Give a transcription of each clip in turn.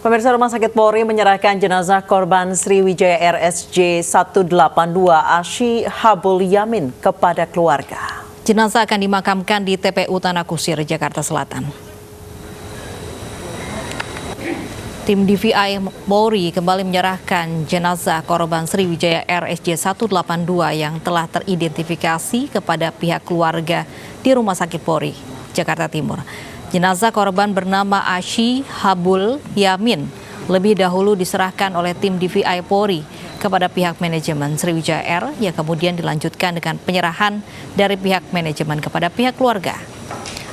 Pemirsa, Rumah Sakit Polri menyerahkan jenazah korban Sriwijaya RSJ 182 Asy Habul Yamin kepada keluarga. Jenazah akan dimakamkan di TPU Tanah Kusir, Jakarta Selatan. Tim DVI Polri kembali menyerahkan jenazah korban Sriwijaya RSJ 182 yang telah teridentifikasi kepada pihak keluarga di Rumah Sakit Polri, Jakarta Timur. Jenazah korban bernama Asy Habul Yamin lebih dahulu diserahkan oleh tim DVI Polri kepada pihak manajemen Sriwijaya Air yang kemudian dilanjutkan dengan penyerahan dari pihak manajemen kepada pihak keluarga.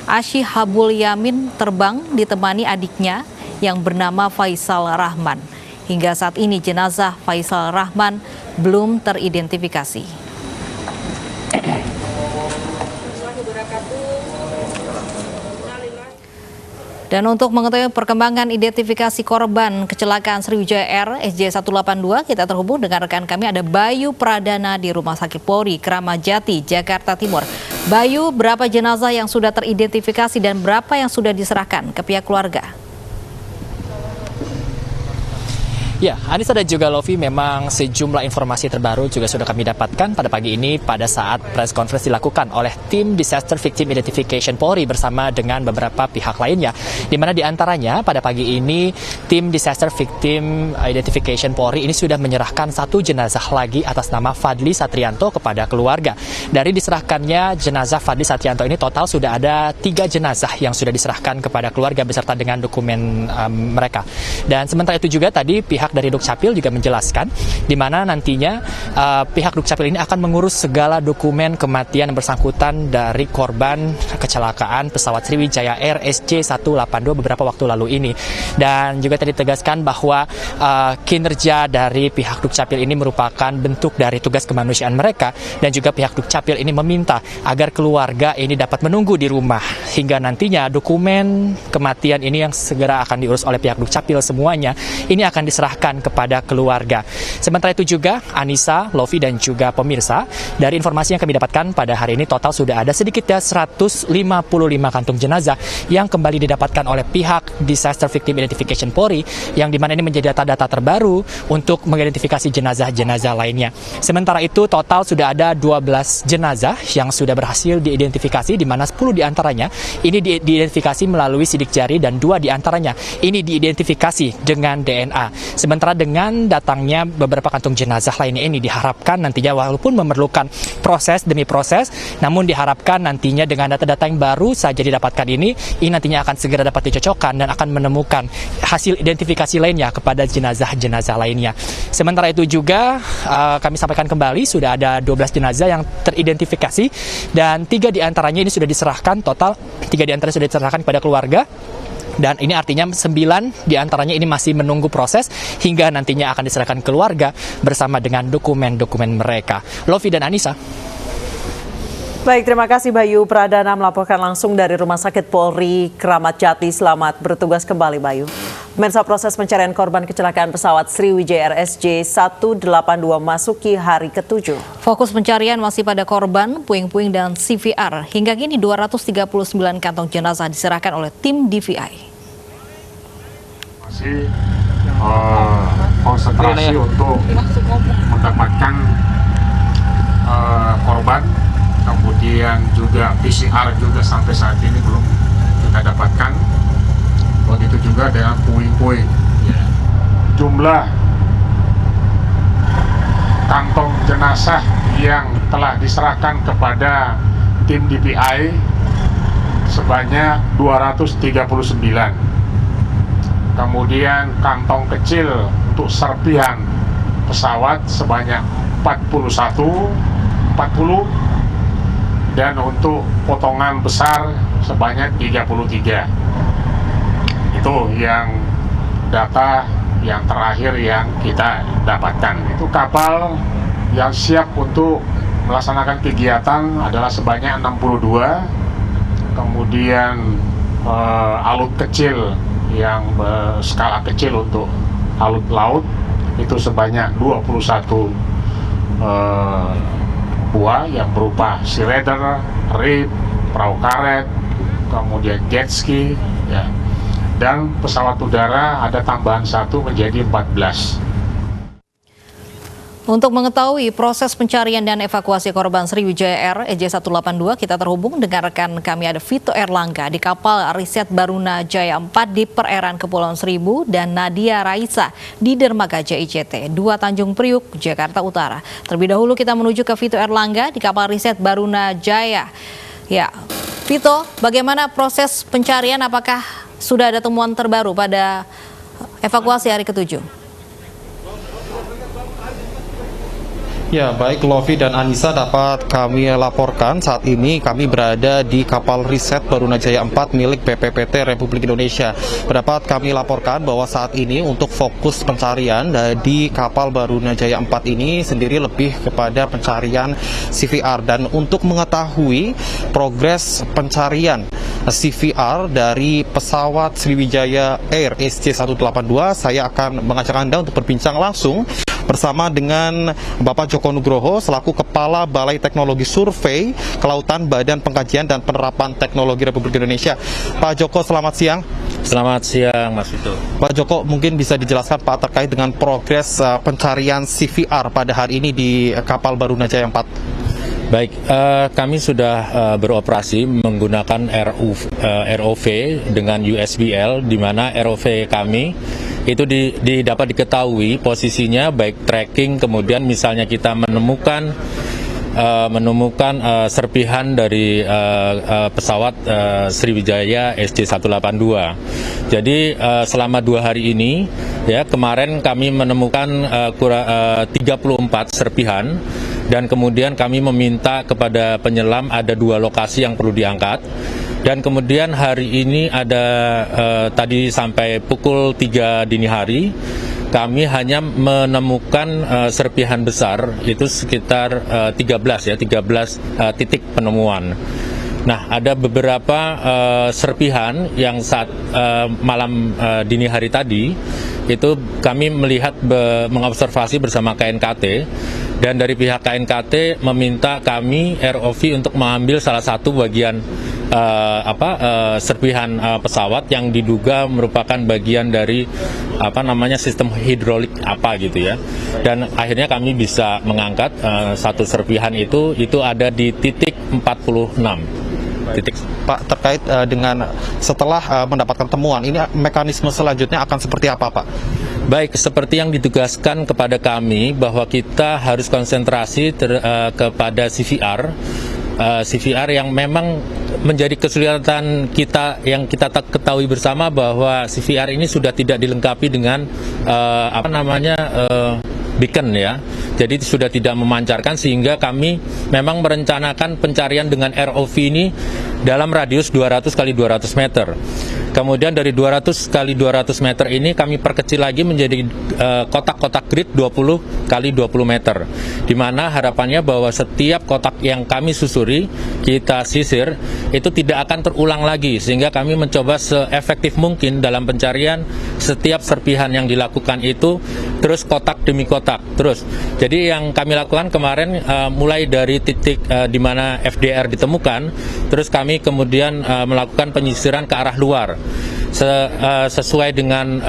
Asy Habul Yamin terbang ditemani adiknya yang bernama Faisal Rahman. Hingga saat ini jenazah Faisal Rahman belum teridentifikasi. Dan untuk mengetahui perkembangan identifikasi korban kecelakaan Sriwijaya Air SJ182, kita terhubung dengan rekan kami ada Bayu Pradana di Rumah Sakit Polri, Kramat Jati, Jakarta Timur. Bayu, berapa jenazah yang sudah teridentifikasi dan berapa yang sudah diserahkan ke pihak keluarga? Ya, Anissa dan juga Lovi, memang sejumlah informasi terbaru juga sudah kami dapatkan pada pagi ini pada saat press conference dilakukan oleh tim Disaster Victim Identification Polri bersama dengan beberapa pihak lainnya. Di mana diantaranya pada pagi ini tim Disaster Victim Identification Polri ini sudah menyerahkan satu jenazah lagi atas nama Fadli Satrianto kepada keluarga. Dari diserahkannya jenazah Fadli Satrianto ini total sudah ada 3 jenazah yang sudah diserahkan kepada keluarga beserta dengan dokumen mereka. Dan sementara itu juga tadi pihak dari Dukcapil juga menjelaskan di mana nantinya pihak Dukcapil ini akan mengurus segala dokumen kematian yang bersangkutan dari korban kecelakaan pesawat Sriwijaya Air SJ182 beberapa waktu lalu ini. Dan juga tadi ditegaskan bahwa kinerja dari pihak Dukcapil ini merupakan bentuk dari tugas kemanusiaan mereka, dan juga pihak Dukcapil ini meminta agar keluarga ini dapat menunggu di rumah hingga nantinya dokumen kematian ini yang segera akan diurus oleh pihak Dukcapil semuanya ini akan diserahkan kepada keluarga. Sementara itu juga Anissa, Lovi dan juga pemirsa, dari informasi yang kami dapatkan pada hari ini total sudah ada sedikitnya 155 kantung jenazah yang kembali didapatkan oleh pihak Disaster Victim Identification Polri, yang dimana ini menjadi data-data terbaru untuk mengidentifikasi jenazah-jenazah lainnya. Sementara itu total sudah ada 12 jenazah yang sudah berhasil diidentifikasi, di mana 10 diantaranya ini diidentifikasi melalui sidik jari dan 2 diantaranya ini diidentifikasi dengan DNA. Sementara dengan datangnya beberapa kantung jenazah lainnya ini diharapkan nantinya walaupun memerlukan proses demi proses, namun diharapkan nantinya dengan data-data yang baru saja didapatkan ini nantinya akan segera dapat dicocokkan dan akan menemukan hasil identifikasi lainnya kepada jenazah-jenazah lainnya. Sementara itu juga kami sampaikan kembali sudah ada 12 jenazah yang teridentifikasi dan 3 diantaranya ini sudah diserahkan, total 3 diantaranya sudah diserahkan kepada keluarga. Dan ini artinya 9 diantaranya ini masih menunggu proses hingga nantinya akan diserahkan keluarga bersama dengan dokumen-dokumen mereka. Lovi dan Anissa. Baik, terima kasih Bayu Pradana melaporkan langsung dari Rumah Sakit Polri Kramat Jati. Selamat bertugas kembali Bayu. Pemirsa, proses pencarian korban kecelakaan pesawat Sriwijaya RSJ 182 masuki hari ke-7. Fokus pencarian masih pada korban, puing-puing dan CVR. Hingga kini 239 kantong jenazah diserahkan oleh tim DVI. Masih konsentrasi untuk mendapatkan korban, kemudian juga PCR juga sampai saat ini belum kita dapatkan. Begitu juga dengan puing-puing. Jumlah kantong jenazah yang telah diserahkan kepada tim DVI sebanyak 239. Kemudian kantong kecil untuk serpihan pesawat sebanyak 40, dan untuk potongan besar sebanyak 33. Itu yang data yang terakhir yang kita dapatkan. Itu kapal yang siap untuk melaksanakan kegiatan adalah sebanyak 62. Kemudian alut kecil yang berskala kecil untuk alut laut itu sebanyak 21 buah yang berupa sea radar, rib, perahu karet, kemudian jet ski, ya. dan pesawat udara ada tambahan 1 menjadi 14. Untuk mengetahui proses pencarian dan evakuasi korban Sriwijaya Air SJ182, kita terhubung dengan rekan kami ada Vito Erlangga di kapal riset Baruna Jaya 4 di perairan Kepulauan Seribu dan Nadia Raisa di dermaga JICT 2 Tanjung Priuk, Jakarta Utara. Terlebih dahulu kita menuju ke Vito Erlangga di kapal riset Baruna Jaya. Ya, Vito, bagaimana proses pencarian? Apakah sudah ada temuan terbaru pada evakuasi hari ke-7? Ya, baik Lovi dan Anissa, dapat kami laporkan saat ini kami berada di kapal riset Baruna Jaya 4 milik BPPT Republik Indonesia. Dapat kami laporkan bahwa saat ini untuk fokus pencarian di kapal Baruna Jaya 4 ini sendiri lebih kepada pencarian CVR, dan untuk mengetahui progres pencarian CVR dari pesawat Sriwijaya Air SJ182, saya akan mengajak Anda untuk berbincang langsung bersama dengan Bapak Joko Nugroho selaku Kepala Balai Teknologi Survei Kelautan Badan Pengkajian dan Penerapan Teknologi Republik Indonesia. Pak Joko, selamat siang. Selamat siang, Mas Vito. Pak Joko, mungkin bisa dijelaskan Pak terkait dengan progres pencarian CVR pada hari ini di kapal Baruna Jaya 4. Baik, kami sudah beroperasi menggunakan ROV dengan USBL, di mana ROV kami itu dapat diketahui posisinya, baik tracking, kemudian misalnya kita menemukan serpihan dari pesawat Sriwijaya SJ182. Jadi selama 2 hari ini, ya, kemarin kami menemukan 34 serpihan, dan kemudian kami meminta kepada penyelam ada 2 lokasi yang perlu diangkat. Dan kemudian hari ini ada tadi sampai pukul 3 dini hari, kami hanya menemukan serpihan besar, itu sekitar 13 titik penemuan. Nah, ada beberapa serpihan yang saat malam dini hari tadi, itu kami melihat mengobservasi bersama KNKT, dan dari pihak KNKT meminta kami ROV untuk mengambil salah satu bagian serpihan pesawat yang diduga merupakan bagian dari sistem hidrolik gitu ya. Dan akhirnya kami bisa mengangkat satu serpihan itu ada di titik 46. Pak, terkait dengan setelah mendapatkan temuan ini, mekanisme selanjutnya akan seperti apa, Pak? Baik, seperti yang ditugaskan kepada kami bahwa kita harus konsentrasi kepada CVR yang memang menjadi kesulitan kita, yang kita ketahui bersama bahwa CVR ini sudah tidak dilengkapi dengan beacon, ya. Jadi sudah tidak memancarkan, sehingga kami memang merencanakan pencarian dengan ROV ini dalam radius 200 x 200 meter. Kemudian dari 200 x 200 meter ini kami perkecil lagi menjadi kotak-kotak grid 20 x 20 meter. Di mana harapannya bahwa setiap kotak yang kami susuri, kita sisir, itu tidak akan terulang lagi, sehingga kami mencoba seefektif mungkin dalam pencarian setiap serpihan yang dilakukan itu, terus kotak demi kotak terus. Jadi yang kami lakukan kemarin mulai dari titik di mana FDR ditemukan, terus kami kemudian melakukan penyisiran ke arah luar. Sesuai dengan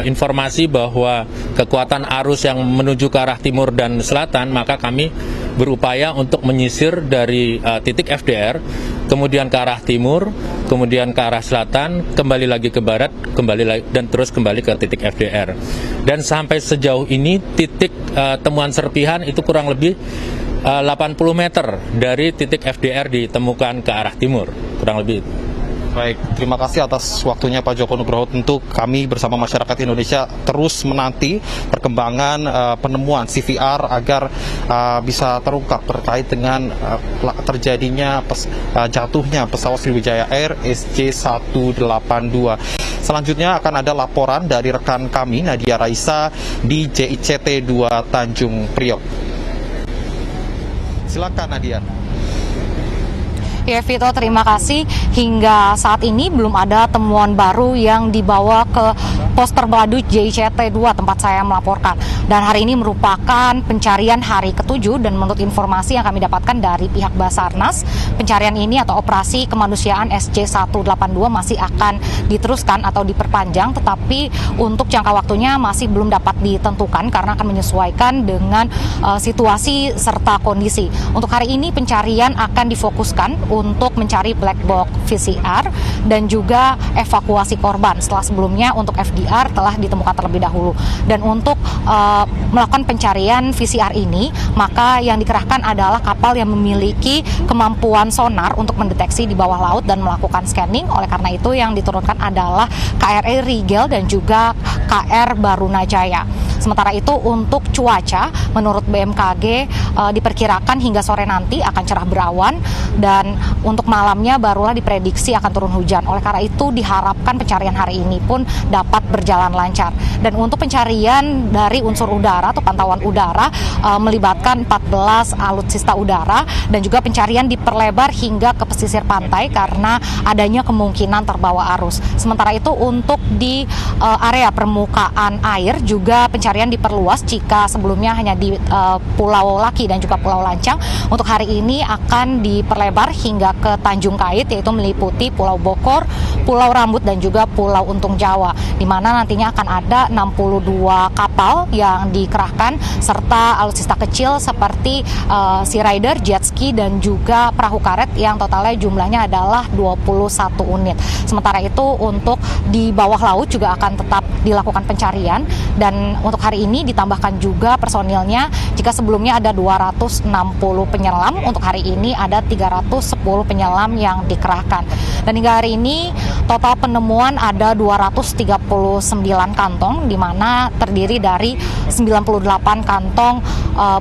informasi bahwa kekuatan arus yang menuju ke arah timur dan selatan, maka kami berupaya untuk menyisir dari titik FDR, kemudian ke arah timur, kemudian ke arah selatan, kembali lagi ke barat, dan terus kembali ke titik FDR. Dan sampai sejauh ini titik temuan serpihan itu kurang lebih 80 meter dari titik FDR ditemukan ke arah timur, kurang lebih. Baik, terima kasih atas waktunya Pak Joko Nugroho. Tentu kami bersama masyarakat Indonesia terus menanti perkembangan penemuan CVR agar bisa terungkap terkait dengan terjadinya jatuhnya pesawat Sriwijaya Air SJ182. Selanjutnya akan ada laporan dari rekan kami Nadia Raisa di JICT 2 Tanjung Priok. Silakan Nadia. Ya Vito, terima kasih. Hingga saat ini belum ada temuan baru yang dibawa ke pos terpadu JICT 2 tempat saya melaporkan. Dan hari ini merupakan pencarian hari ke-7 dan menurut informasi yang kami dapatkan dari pihak Basarnas, pencarian ini atau operasi kemanusiaan SJ182 masih akan diteruskan atau diperpanjang, tetapi untuk jangka waktunya masih belum dapat ditentukan karena akan menyesuaikan dengan situasi serta kondisi. Untuk hari ini pencarian akan difokuskan untuk mencari black box VCR dan juga evakuasi korban setelah sebelumnya untuk FDR telah ditemukan terlebih dahulu. Dan untuk melakukan pencarian VCR ini, maka yang dikerahkan adalah kapal yang memiliki kemampuan sonar untuk mendeteksi di bawah laut dan melakukan scanning. Oleh karena itu yang diturunkan adalah KRI Rigel dan juga KR Barunajaya. Sementara itu untuk cuaca, menurut BMKG diperkirakan hingga sore nanti akan cerah berawan dan untuk malamnya barulah diprediksi akan turun hujan. Oleh karena itu diharapkan pencarian hari ini pun dapat berjalan lancar. Dan untuk pencarian dari unsur udara atau pantauan udara melibatkan 14 alutsista udara dan juga pencarian diperlebar hingga ke pesisir pantai karena adanya kemungkinan terbawa arus. Sementara itu untuk di area permukaan air juga pencarian diperluas jika sebelumnya hanya di Pulau Laki dan juga Pulau Lancang. Untuk hari ini akan diperlebar hingga ke Tanjung Kait, yaitu meliputi Pulau Bokor, Pulau Rambut dan juga Pulau Untung Jawa, di mana nantinya akan ada 62 kapal yang dikerahkan serta alutsista kecil seperti Sea Rider, jet ski dan juga perahu karet yang totalnya jumlahnya adalah 21 unit. Sementara itu untuk di bawah laut juga akan tetap dilakukan pencarian dan untuk hari ini ditambahkan juga personilnya. Jika sebelumnya ada 260 penyelam, untuk hari ini ada 310 penyelam yang dikerahkan. Dan hingga hari ini total penemuan ada 239 kantong, di mana terdiri dari 98 kantong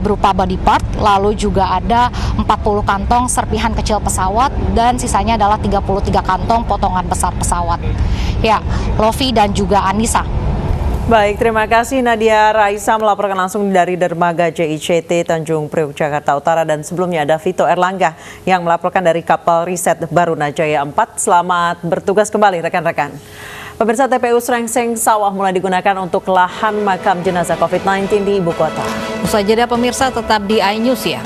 berupa body part, lalu juga ada 40 kantong serpihan kecil pesawat dan sisanya adalah 33 kantong potongan besar pesawat. Ya, Lofi dan juga Anissa. Baik, terima kasih Nadia Raisa melaporkan langsung dari dermaga JICT Tanjung Priok, Jakarta Utara. Dan sebelumnya ada Vito Erlangga yang melaporkan dari kapal riset Barunajaya 4. Selamat bertugas kembali rekan-rekan. Pemirsa, TPU Srengseng Sawah mulai digunakan untuk lahan makam jenazah COVID-19 di ibu kota. Usai jeda pemirsa tetap di iNews ya.